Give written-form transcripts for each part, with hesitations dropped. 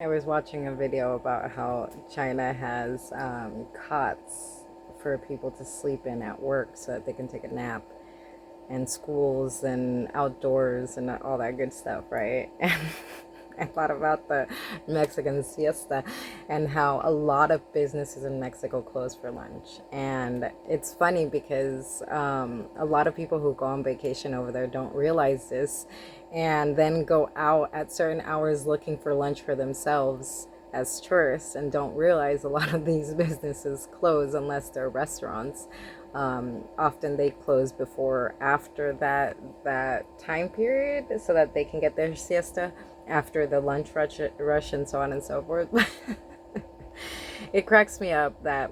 I was watching a video about how China has cots for people to sleep in at work so that they can take a nap, and schools and outdoors and all that good stuff, right? And I thought about the Mexican siesta and how a lot of businesses in Mexico close for lunch. And it's funny because a lot of people who go on vacation over there don't realize this and then go out at certain hours looking for lunch for themselves as tourists and don't realize a lot of these businesses close unless they're restaurants. Often they close before after that time period so that they can get their siesta after the lunch rush and so on and so forth. It cracks me up that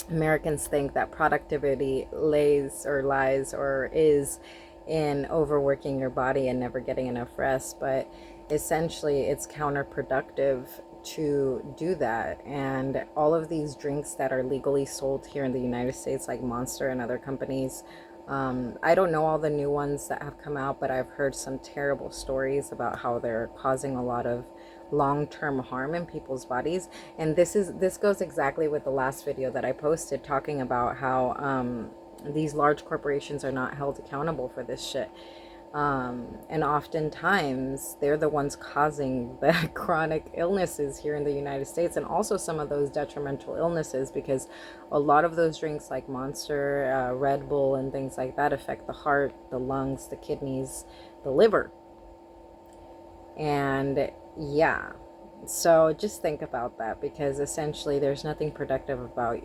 Americans think that productivity lies or is in overworking your body and never getting enough rest, but essentially it's counterproductive to do that. And all of these drinks that are legally sold here in the United States, like Monster and other companies, I don't know all the new ones that have come out, but I've heard some terrible stories about how they're causing a lot of long-term harm in people's bodies. And this goes exactly with the last video that I posted talking about how these large corporations are not held accountable for this shit. And oftentimes they're the ones causing the chronic illnesses here in the United States, and also some of those detrimental illnesses, because a lot of those drinks like Monster, Red Bull, and things like that affect the heart, the lungs, the kidneys, the liver. And yeah, so just think about that, because essentially there's nothing productive about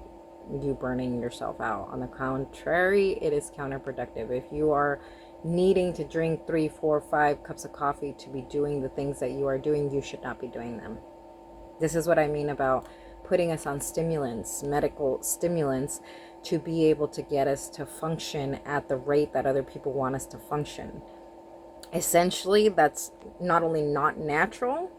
you burning yourself out. On the contrary, it is counterproductive. If you are needing to drink 3, 4, 5 cups of coffee to be doing the things that you are doing, you should not be doing them. This is what I mean about putting us on stimulants, medical stimulants, to be able to get us to function at the rate that other people want us to function. Essentially, that's not only not natural,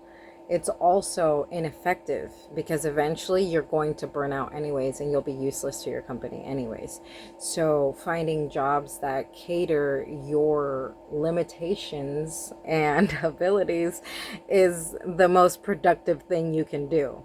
it's also ineffective, because eventually you're going to burn out anyways and you'll be useless to your company anyways. So finding jobs that cater your limitations and abilities is the most productive thing you can do.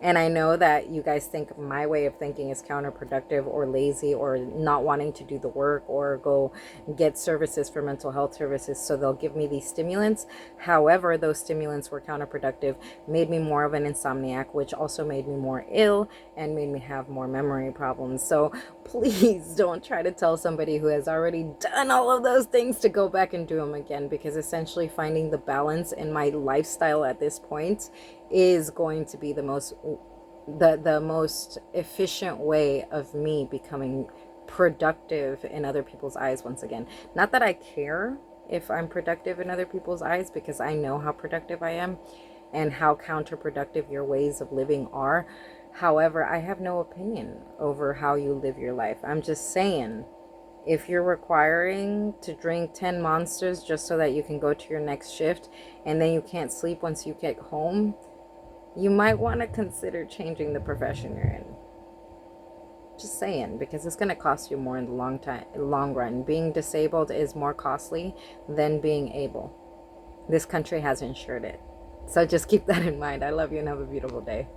And I know that you guys think my way of thinking is counterproductive or lazy or not wanting to do the work or go get services for mental health services, so they'll give me these stimulants. However, those stimulants were counterproductive, made me more of an insomniac, which also made me more ill and made me have more memory problems. So please don't try to tell somebody who has already done all of those things to go back and do them again, because essentially finding the balance in my lifestyle at this point is going to be the most efficient way of me becoming productive in other people's eyes once again. Not that I care if I'm productive in other people's eyes, because I know how productive I am and how counterproductive your ways of living are. However, I have no opinion over how you live your life. I'm just saying, if you're requiring to drink 10 Monsters just so that you can go to your next shift and then you can't sleep once you get home, you might want to consider changing the profession you're in. Just saying, because it's going to cost you more in the long run. Being disabled is more costly than being able. This country has insured it. So just keep that in mind. I love you and have a beautiful day.